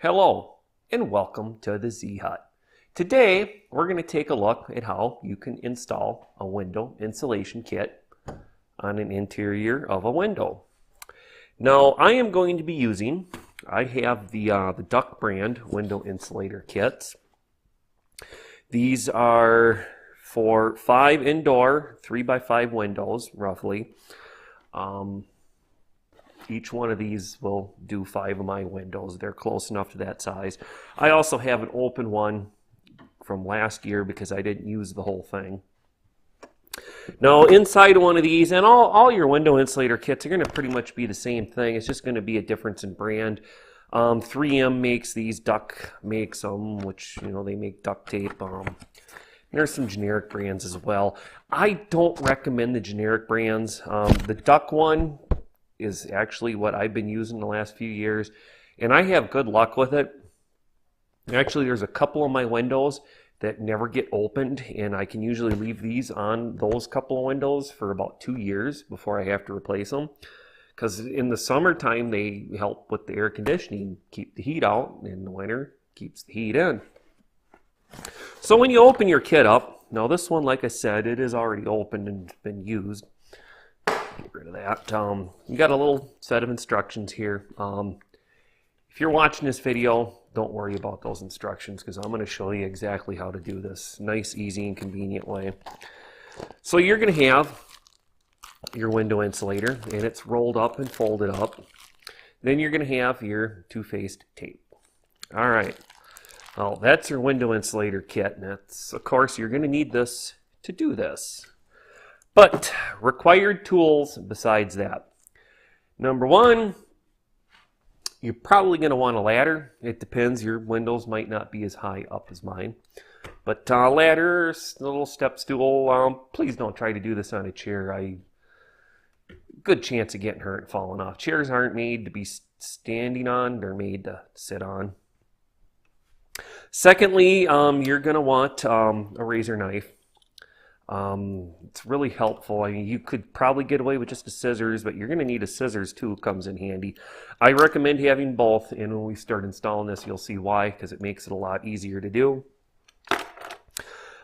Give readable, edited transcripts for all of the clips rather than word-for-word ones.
Hello and welcome to the Z Hut. Today we're going to take a look at how you can install a window insulation kit on an interior of a window. Now I am going to be using, I have the Duck brand window insulator kits. These are for 5 indoor 3x5 windows roughly. Each one of these will do 5 of my windows. They're close enough to that size. I also have an open one from last year because I didn't use the whole thing. Now inside one of these, and all your window insulator kits are going to pretty much be the same thing. It's just going to be a difference in brand. 3M makes these, Duck makes them, which, you know, they make duct tape. There's some generic brands as well. I don't recommend the generic brands. The Duck one is actually what I've been using the last few years, and I have good luck with it. Actually, there's a couple of my windows that never get opened, and I can usually leave these on those couple of windows for about 2 years before I have to replace them, because in the summertime they help with the air conditioning, keep the heat out, and in the winter keeps the heat in. So when you open your kit up, now this one, like I said, it is already opened and been used. Get rid of that. You got a little set of instructions here. If you're watching this video, don't worry about those instructions because I'm going to show you exactly how to do this. Nice, easy, and convenient way. So you're going to have your window insulator, and it's rolled up and folded up. Then you're going to have your two-faced tape. All right. Well, that's your window insulator kit, and that's, of course, you're going to need this to do this. But required tools besides that. Number one, you're probably going to want a ladder. It depends. Your windows might not be as high up as mine. But ladder, a little step stool. Please don't try to do this on a chair. Good chance of getting hurt and falling off. Chairs aren't made to be standing on. They're made to sit on. Secondly, you're going to want a razor knife. It's really helpful. I mean, you could probably get away with just the scissors, but you're going to need a scissors too. Comes in handy. I recommend having both, and when we start installing this, you'll see why, because it makes it a lot easier to do.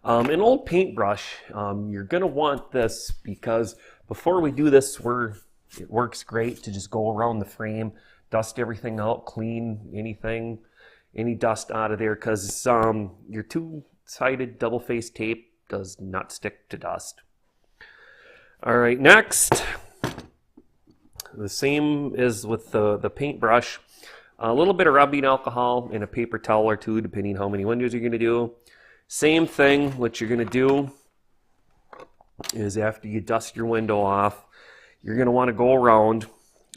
An old paintbrush, you're going to want this because before we do this, it works great to just go around the frame, dust everything out, clean any dust out of there, because your two-sided double-faced tape does not stick to dust. All right, next, the same as with the paintbrush, a little bit of rubbing alcohol and a paper towel or two, depending how many windows you're going to do. Same thing, what you're going to do is after you dust your window off, you're going to want to go around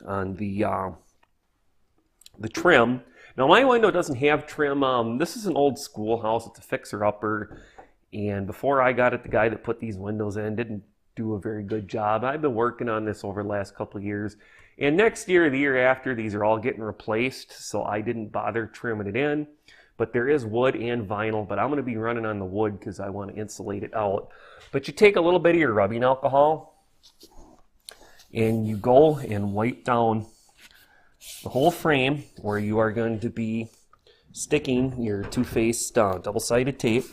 on the trim. Now my window doesn't have trim. This is an old schoolhouse. It's a fixer-upper. And before I got it, the guy that put these windows in didn't do a very good job. I've been working on this over the last couple of years. And next year, the year after, these are all getting replaced. So I didn't bother trimming it in. But there is wood and vinyl. But I'm going to be running on the wood because I want to insulate it out. But you take a little bit of your rubbing alcohol. And you go and wipe down the whole frame where you are going to be sticking your two-faced double-sided tape.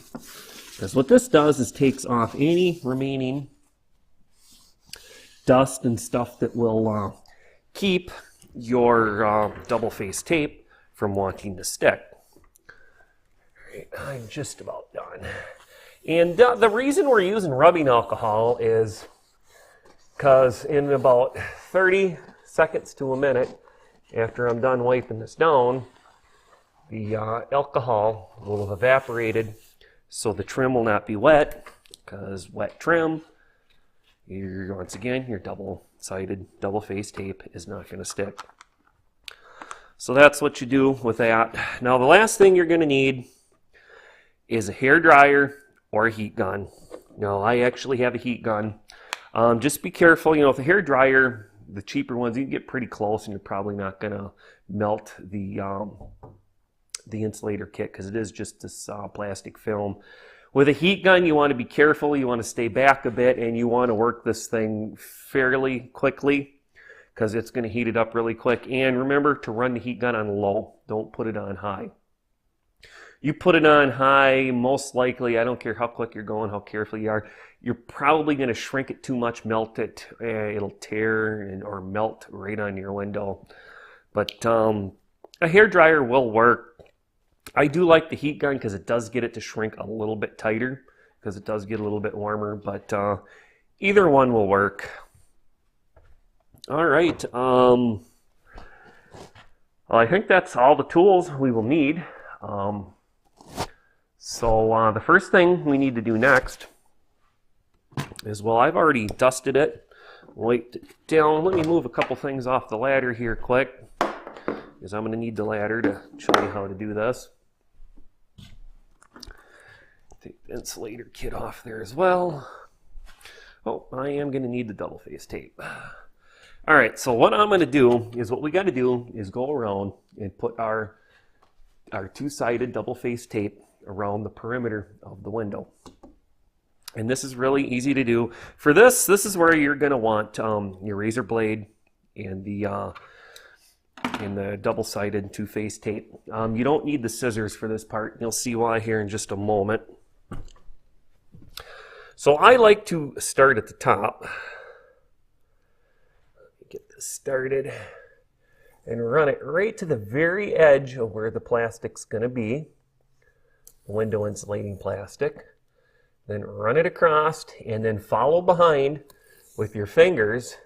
Because what this does is takes off any remaining dust and stuff that will keep your double-faced tape from wanting to stick. All right, I'm just about done. And the reason we're using rubbing alcohol is because in about 30 seconds to a minute after I'm done wiping this down, the alcohol will have evaporated. So the trim will not be wet, because wet trim, once again, your double-sided, double-faced tape is not going to stick. So that's what you do with that. Now the last thing you're going to need is a hair dryer or a heat gun. Now I actually have a heat gun. Just be careful, with the hair dryer, the cheaper ones, you can get pretty close and you're probably not going to melt the insulator kit because it is just this plastic film. With a heat gun, you want to be careful. You want to stay back a bit and you want to work this thing fairly quickly because it's going to heat it up really quick. And remember to run the heat gun on low. Don't put it on high. You put it on high, most likely, I don't care how quick you're going, how careful you are, you're probably going to shrink it too much, melt it. It'll tear or melt right on your window. But a hairdryer will work. I do like the heat gun because it does get it to shrink a little bit tighter because it does get a little bit warmer. But either one will work. All right. Well, I think that's all the tools we will need. So the first thing we need to do next is, well, I've already dusted it, wiped it down. Let me move a couple things off the ladder here quick, because I'm going to need the ladder to show you how to do this. Take the insulator kit off there as well. Oh, I am going to need the double face tape. All right, so what I'm going to do is, what we got to do is go around and put our two-sided double face tape around the perimeter of the window. And this is really easy to do. For this is where you're going to want your razor blade and the double-sided two-face tape. You don't need the scissors for this part. You'll see why here in just a moment. So I like to start at the top. Let me get this started and run it right to the very edge of where the plastic's going to be. Window insulating plastic, then run it across and then follow behind with your fingers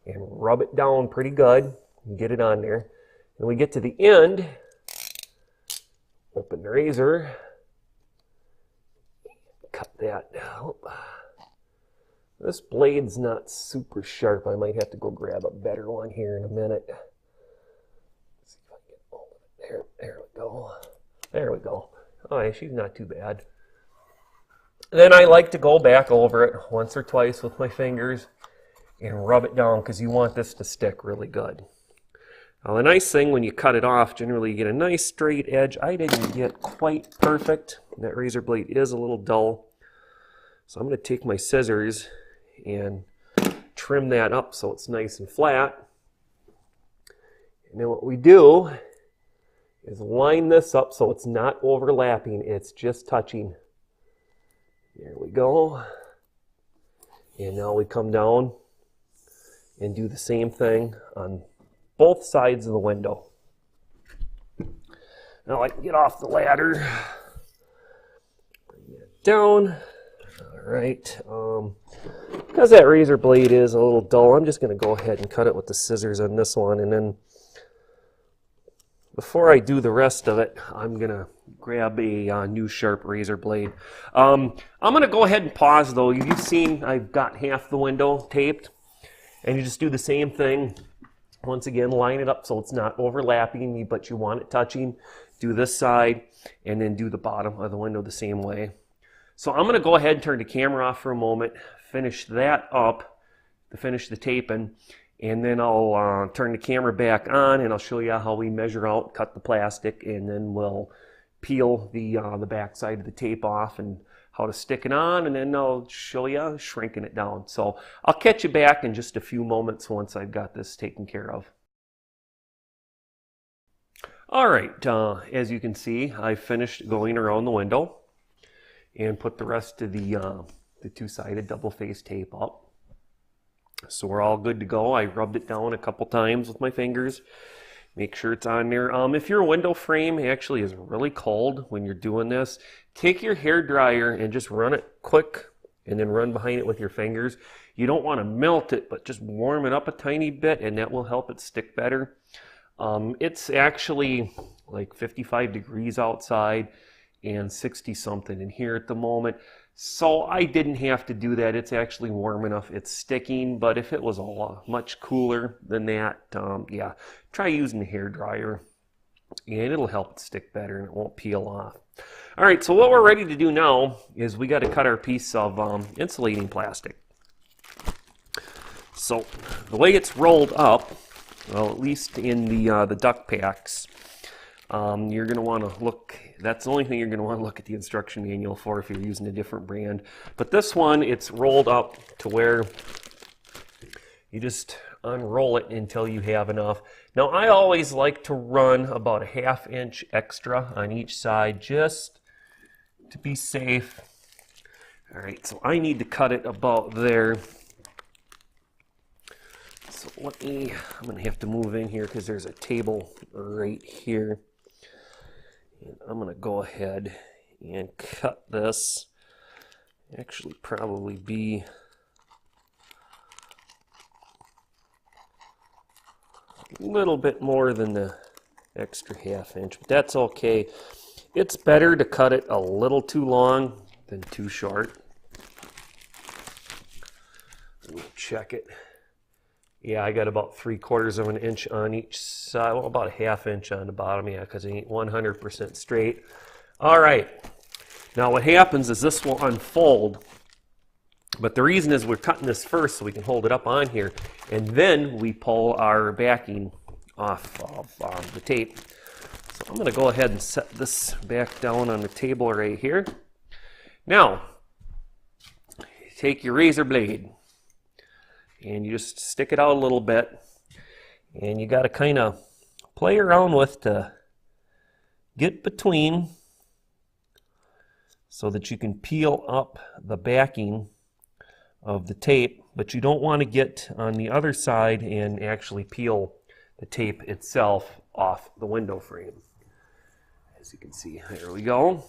and rub it down pretty good and get it on there. And we get to the end, open the razor, cut that out. This blade's not super sharp. I might have to go grab a better one here in a minute. Let's see if I can get hold of it. There we go. There we go. Oh, yeah, she's not too bad. Then I like to go back over it once or twice with my fingers and rub it down because you want this to stick really good. Now the nice thing when you cut it off, generally you get a nice straight edge. I didn't get quite perfect. That razor blade is a little dull. So I'm going to take my scissors and trim that up so it's nice and flat. And then what we do is line this up so it's not overlapping, it's just touching. There we go. And now we come down and do the same thing on both sides of the window. Now I can get off the ladder. Bring that down. All right. Because that razor blade is a little dull, I'm just going to go ahead and cut it with the scissors on this one, and then before I do the rest of it, I'm going to grab a new sharp razor blade. I'm going to go ahead and pause though. You've seen I've got half the window taped, and you just do the same thing. Once again, line it up so it's not overlapping, but you want it touching. Do this side, and then do the bottom of the window the same way. So I'm going to go ahead and turn the camera off for a moment, finish that up to finish the taping. And then I'll turn the camera back on and I'll show you how we measure out, cut the plastic, and then we'll peel the back side of the tape off and how to stick it on, and then I'll show you shrinking it down. So I'll catch you back in just a few moments once I've got this taken care of. All right, as you can see, I finished going around the window and put the rest of the two-sided double-face tape up. So we're all good to go. I rubbed it down a couple times with my fingers. Make sure it's on there. If your window frame actually is really cold when you're doing this, take your hair dryer and just run it quick and then run behind it with your fingers. You don't want to melt it, but just warm it up a tiny bit, and that will help it stick better. It's actually like 55 degrees outside and 60 something in here at the moment. So I didn't have to do that. It's actually warm enough. It's sticking, but if it was a lot much cooler than that, yeah, try using the hair dryer and it'll help it stick better and it won't peel off. All right, so what we're ready to do now is we got to cut our piece of insulating plastic. So the way it's rolled up, well, at least in the duct packs, you're going to want to look, that's the only thing you're going to want to look at the instruction manual for if you're using a different brand. But this one, it's rolled up to where you just unroll it until you have enough. Now I always like to run about a 1/2 inch extra on each side just to be safe. All right, so I need to cut it about there. So I'm gonna have to move in here because there's a table right here. And I'm gonna go ahead and cut this. Actually probably be a little bit more than the extra 1/2 inch, but that's okay. It's better to cut it a little too long than too short. Let me check it. Yeah, I got about 3/4 of an inch on each side. Well, about a 1/2 inch on the bottom, yeah, because it ain't 100% straight. All right. Now what happens is this will unfold. But the reason is we're cutting this first so we can hold it up on here. And then we pull our backing off of the tape. So I'm going to go ahead and set this back down on the table right here. Now, take your razor blade and you just stick it out a little bit. And you got to kind of play around with to get between so that you can peel up the backing of the tape, but you don't want to get on the other side and actually peel the tape itself off the window frame. As you can see, there we go.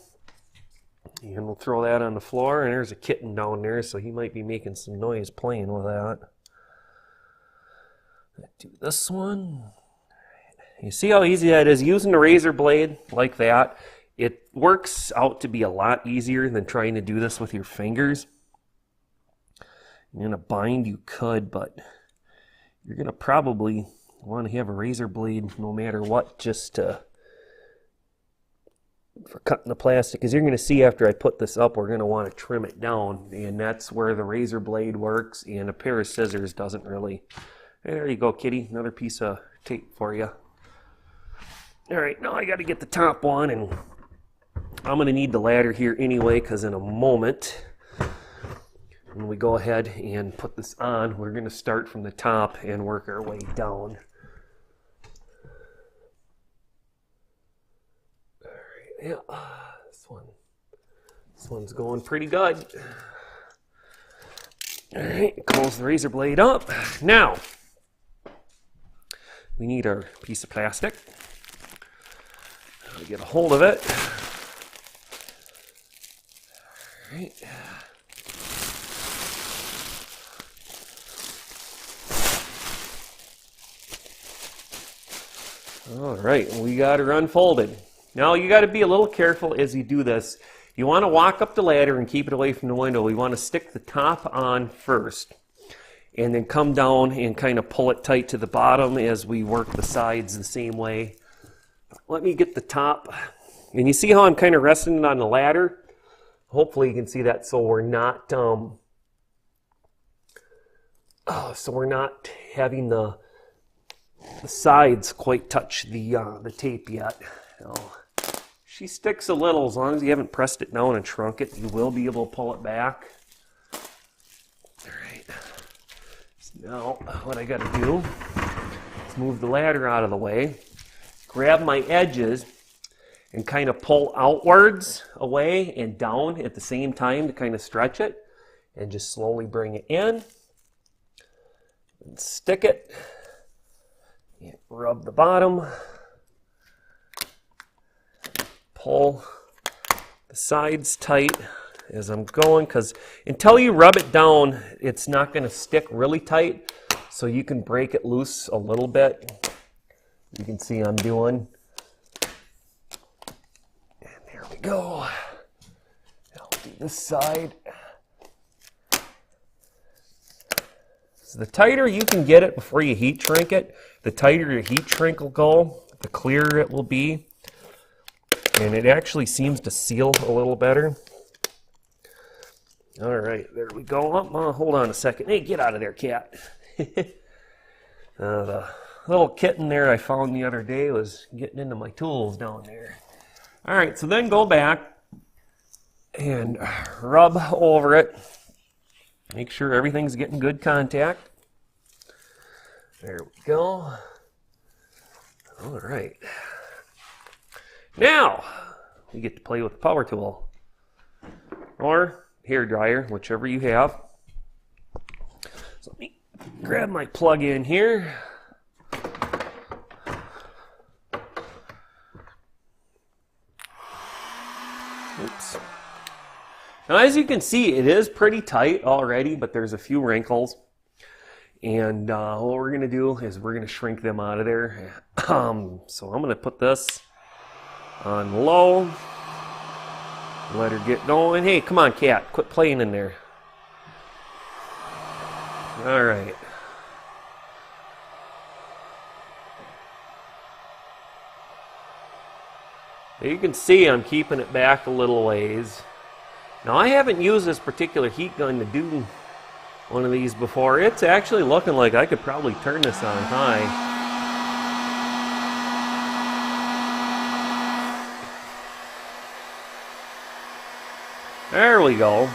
And we'll throw that on the floor, and there's a kitten down there, so he might be making some noise playing with that. Do this one. You see how easy that is? Using the razor blade like that, it works out to be a lot easier than trying to do this with your fingers. In a bind you could, but you're going to probably want to have a razor blade no matter what, just for cutting the plastic, because you're going to see after I put this up we're going to want to trim it down, and that's where the razor blade works, and a pair of scissors doesn't really. There you go, kitty, another piece of tape for you. Alright, now I got to get the top one, and I'm going to need the ladder here anyway, because in a moment when we go ahead and put this on, we're going to start from the top and work our way down. All right, yeah, this one's going pretty good. All right, close the razor blade up. Now, we need our piece of plastic. Get a hold of it. All right. All right, we got her unfolded. Now you got to be a little careful as you do this. You want to walk up the ladder and keep it away from the window. We want to stick the top on first and then come down and kind of pull it tight to the bottom as we work the sides the same way. Let me get the top. And you see how I'm kind of resting it on the ladder? Hopefully you can see that, so we're not having the sides quite touch the tape yet. So she sticks a little. As long as you haven't pressed it down and shrunk it, you will be able to pull it back. All right. So now what I got to do is move the ladder out of the way, grab my edges, and kind of pull outwards away and down at the same time to kind of stretch it, and just slowly bring it in and stick it. And rub the bottom, pull the sides tight as I'm going, because until you rub it down, it's not going to stick really tight, so you can break it loose a little bit. You can see I'm doing. And there we go. I'll do this side. So the tighter you can get it before you heat shrink it, the tighter your heat shrink will go, the clearer it will be. And it actually seems to seal a little better. All right, there we go. Hold on a second. Hey, get out of there, cat. The little kitten there I found the other day was getting into my tools down there. All right, so then go back and rub over it. Make sure everything's getting good contact. There we go. All right. Now, we get to play with the power tool. Or hair dryer, whichever you have. So let me grab my plug in here. Oops. Now, as you can see, it is pretty tight already, but there's a few wrinkles. And what we're going to do is we're going to shrink them out of there. So I'm going to put this on low. Let her get going. Hey, come on, cat. Quit playing in there. All right. You can see I'm keeping it back a little ways. Now, I haven't used this particular heat gun to do one of these before. It's actually looking like I could probably turn this on high. There we go.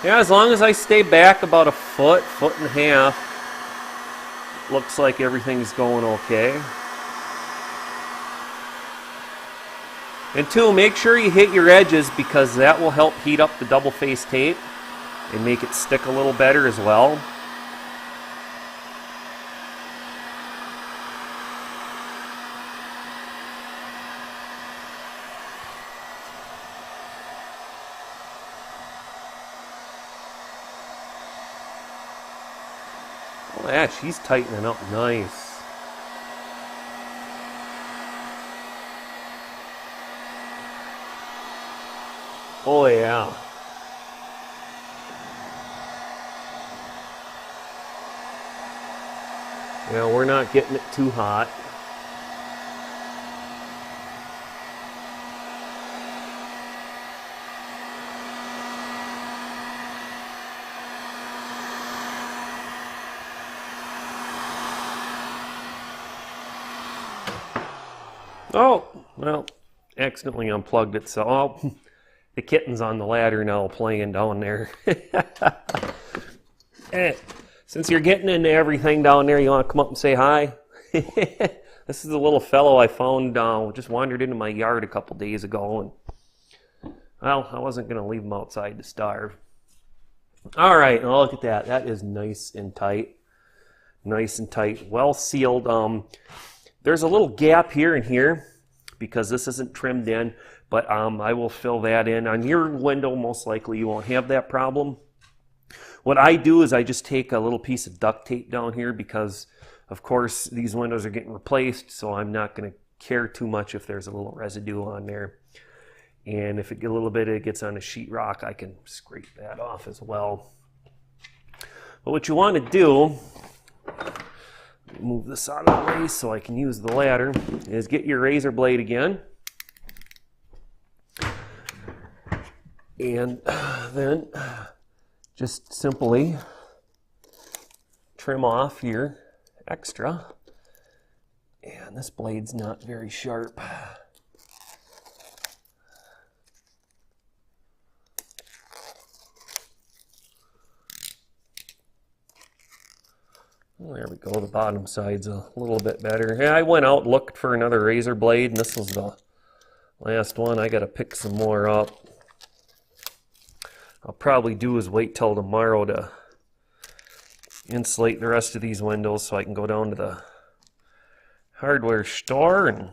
Yeah, as long as I stay back about a foot, foot and a half, looks like everything's going okay. And two, make sure you hit your edges because that will help heat up the double-faced tape and make it stick a little better as well. Oh yeah, she's tightening up nice. Oh yeah. Yeah, we're not getting it too hot. Oh, well, accidentally unplugged it, so the kitten's on the ladder now playing down there. Hey, since you're getting into everything down there, you want to come up and say hi? This is a little fellow I found, just wandered into my yard a couple days ago. And, well, I wasn't going to leave him outside to starve. All right, now look at that. That is nice and tight. Nice and tight. Well sealed. There's a little gap here and here because this isn't trimmed in, but I will fill that in. On your window, most likely you won't have that problem. What I do is I just take a little piece of duct tape down here because, of course, these windows are getting replaced, so I'm not going to care too much if there's a little residue on there. And if it a little bit it gets on the sheetrock, I can scrape that off as well. But what you want to do, move this out of the way so I can use the ladder, is get your razor blade again. And then just simply trim off your extra. And this blade's not very sharp. Well, there we go, the bottom side's a little bit better. Yeah, I went out, looked for another razor blade, and this was the last one. I gotta pick some more up. I'll probably do is wait till tomorrow to insulate the rest of these windows so I can go down to the hardware store and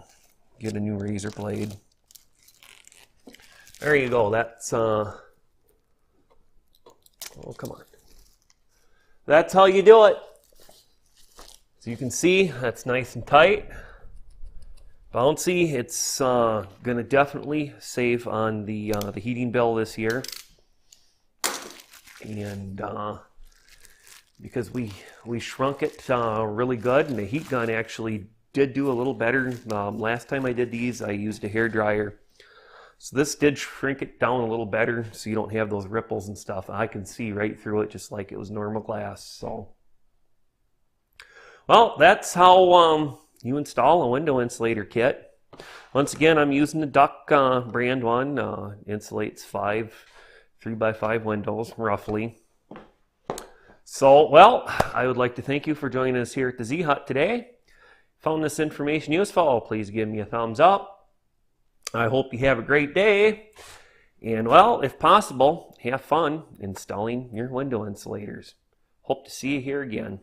get a new razor blade. There you go, that's, oh, come on. That's how you do it. So you can see, that's nice and tight. Bouncy, it's gonna definitely save on the heating bill this year. And because we shrunk it really good, and the heat gun actually did do a little better. Last time I did these, I used a hair dryer. So this did shrink it down a little better, so you don't have those ripples and stuff. I can see right through it just like it was normal glass. So, well, that's how you install a window insulator kit. Once again, I'm using the Duck brand one. Insulates 5 3x5 windows, roughly. So, well, I would like to thank you for joining us here at the Z Hut today. Found this information useful, please give me a thumbs up. I hope you have a great day. And, well, if possible, have fun installing your window insulators. Hope to see you here again.